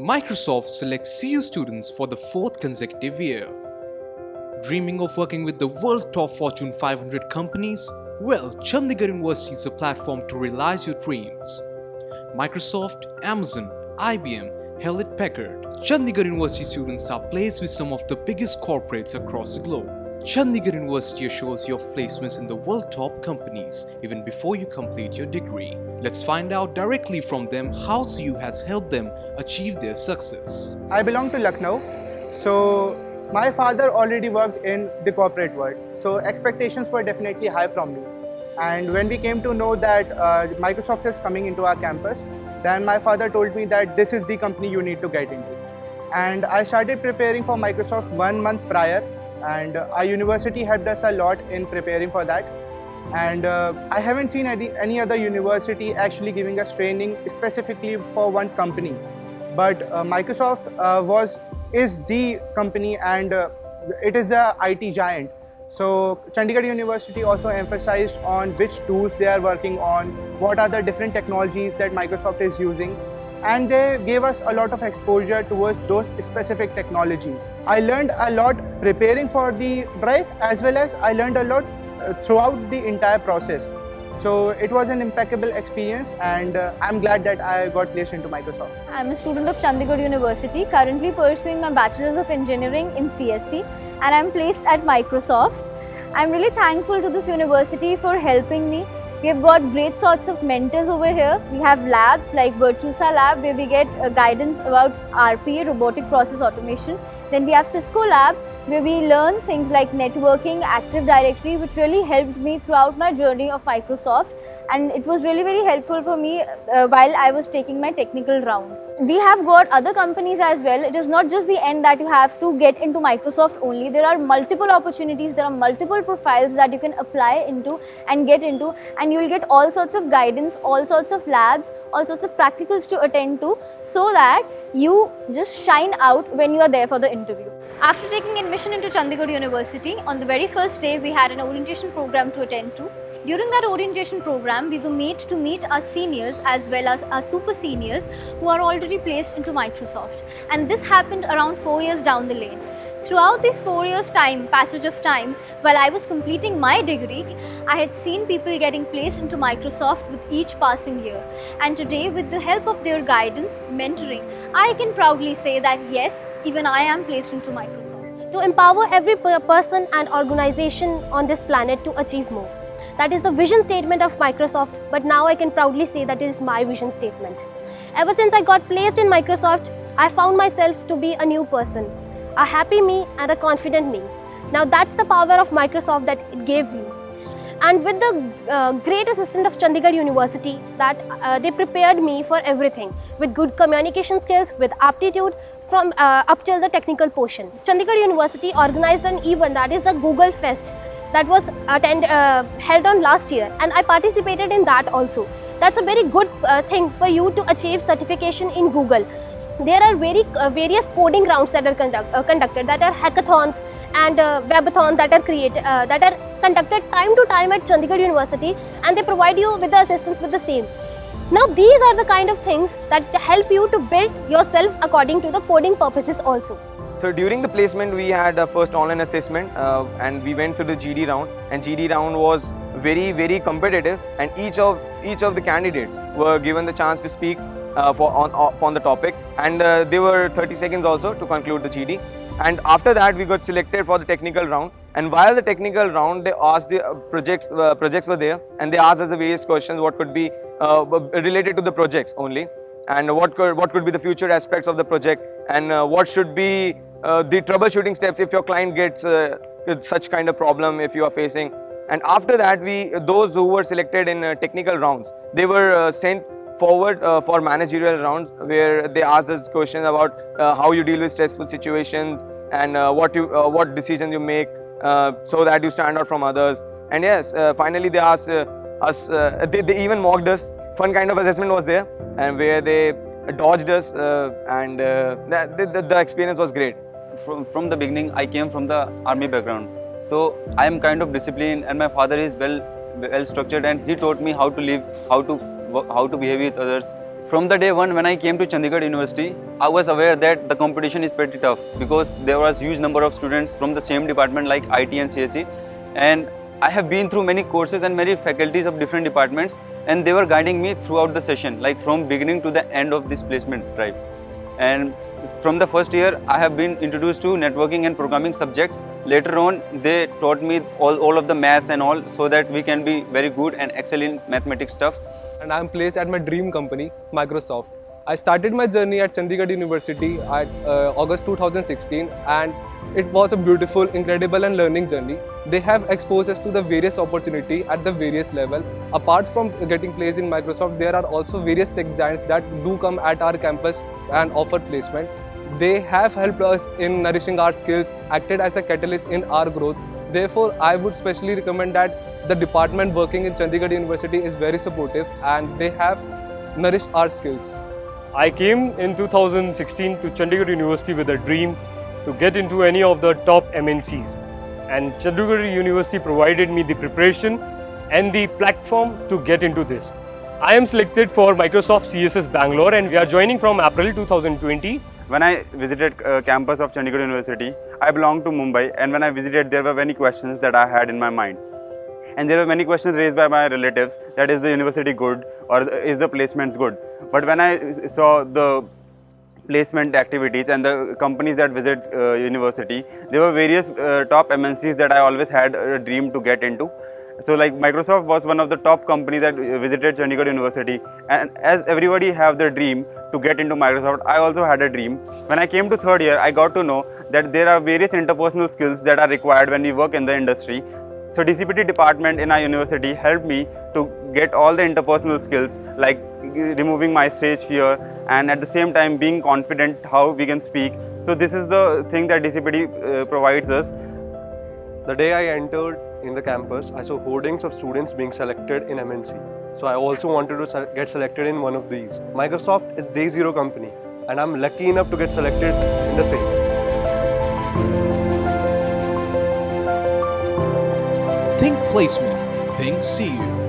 Microsoft selects CU students for the fourth consecutive year. Dreaming of working with the world's top Fortune 500 companies? Well, Chandigarh University is a platform to realize your dreams. Microsoft, Amazon, IBM, Hewlett Packard. Chandigarh University students are placed with some of the biggest corporates across the globe. Chandigarh University assures you of placements in the world top companies even before you complete your degree. Let's find out directly from them how CU has helped them achieve their success. I belong to Lucknow, so my father already worked in the corporate world, so expectations were definitely high from me. And when we came to know that Microsoft is coming into our campus, then my father told me that this is the company you need to get into. And I started preparing for Microsoft 1 month prior, and our university helped us a lot in preparing for that. And I haven't seen any other university actually giving us training specifically for one company. But Microsoft is the company, and it is the IT giant. So Chandigarh University also emphasized on which tools they are working on, what are the different technologies that Microsoft is using, and they gave us a lot of exposure towards those specific technologies. I learned a lot preparing for the drive, as well as I learned a lot throughout the entire process. So it was an impeccable experience, and I'm glad that I got placed into Microsoft. I'm a student of Chandigarh University, currently pursuing my Bachelor's of Engineering in CSC, and I'm placed at Microsoft. I'm really thankful to this university for helping me. We have got great sorts of mentors over here. We have labs like Virtusa Lab, where we get guidance about RPA, robotic process automation. Then we have Cisco Lab, where we learn things like networking, Active Directory, which really helped me throughout my journey of Microsoft. And it was really very helpful for me while I was taking my technical round. We have got other companies as well. It is not just the end that you have to get into Microsoft only. There are multiple opportunities, there are multiple profiles that you can apply into and get into, and you will get all sorts of guidance, all sorts of labs, all sorts of practicals to attend to, so that you just shine out when you are there for the interview. After taking admission into Chandigarh University, on the very first day we had an orientation program to attend to. During that orientation program, we were made to meet our seniors as well as our super seniors who are already placed into Microsoft. And this happened around 4 years down the lane. Throughout these 4 years' passage of time, while I was completing my degree, I had seen people getting placed into Microsoft with each passing year. And today, with the help of their guidance, mentoring, I can proudly say that yes, even I am placed into Microsoft. To empower every person and organization on this planet to achieve more. That is the vision statement of Microsoft, but now I can proudly say that is my vision statement. Ever since I got placed in Microsoft, I found myself to be a new person, a happy me and a confident me. Now that's the power of Microsoft that it gave you. And with the great assistance of Chandigarh University, that they prepared me for everything, with good communication skills, with aptitude, from up till the technical portion. Chandigarh University organized an event, that is the Google Fest, that was held on last year, and I participated in that also. That's a very good thing for you to achieve certification in Google. There are various coding rounds that are conducted, that are hackathons and webathons that are conducted time to time at Chandigarh University, and they provide you with the assistance with the same. Now these are the kind of things that help you to build yourself according to the coding purposes also. So during the placement, we had a first online assessment, and we went through the GD round, and GD round was very competitive, and each of the candidates were given the chance to speak on the topic, and they were 30 seconds also to conclude the GD. And after that, we got selected for the technical round, and while the technical round, they asked the projects were there, and they asked us the various questions what could be related to the projects only, and what could be the future aspects of the project, and what should be the troubleshooting steps if your client gets such kind of problem if you are facing. And after that, those who were selected in technical rounds, they were sent forward for managerial rounds, where they asked us questions about how you deal with stressful situations, and what decisions you make so that you stand out from others. And yes, finally they asked us, they even mocked us. Fun kind of assessment was there, and where they dodged us, and the experience was great. From the beginning, I came from the army background, so I am kind of disciplined, and my father is well structured, and he taught me how to live, how to behave with others, From the day one when I came to Chandigarh University, I was aware that the competition is pretty tough because there was huge number of students from the same department like IT and CSE, and I have been through many courses and many faculties of different departments, and they were guiding me throughout the session, like from beginning to the end of this placement drive. And from the first year, I have been introduced to networking and programming subjects. Later on, they taught me all of the maths and all, so that we can be very good and excel in mathematics stuff. And I am placed at my dream company, Microsoft. I started my journey at Chandigarh University at August 2016, and it was a beautiful, incredible and learning journey. They have exposed us to the various opportunity at the various level. Apart from getting placed in Microsoft, there are also various tech giants that do come at our campus and offer placement. They have helped us in nourishing our skills, acted as a catalyst in our growth. Therefore, I would specially recommend that the department working in Chandigarh University is very supportive and they have nourished our skills. I came in 2016 to Chandigarh University with a dream to get into any of the top MNCs. And Chandigarh University provided me the preparation and the platform to get into this. I am selected for Microsoft CSS Bangalore and we are joining from April 2020. When I visited campus of Chandigarh University, I belong to Mumbai, and when I visited, there were many questions that I had in my mind. And there were many questions raised by my relatives, that is the university good or is the placements good. But when I saw the placement activities and the companies that visit university, there were various top MNCs that I always had a dream to get into. So like Microsoft was one of the top companies that visited Chandigarh University, and as everybody have their dream to get into Microsoft, I also had a dream. When I came to third year, I got to know that there are various interpersonal skills that are required when we work in the industry. So DCPT department in our university helped me to get all the interpersonal skills, like removing my stage fear and at the same time being confident how we can speak. So this is the thing that DCPT provides us. The day I entered in the campus, I saw hoardings of students being selected in MNC. So I also wanted to get selected in one of these. Microsoft is day zero company and I'm lucky enough to get selected in the same. Think placement, think CU.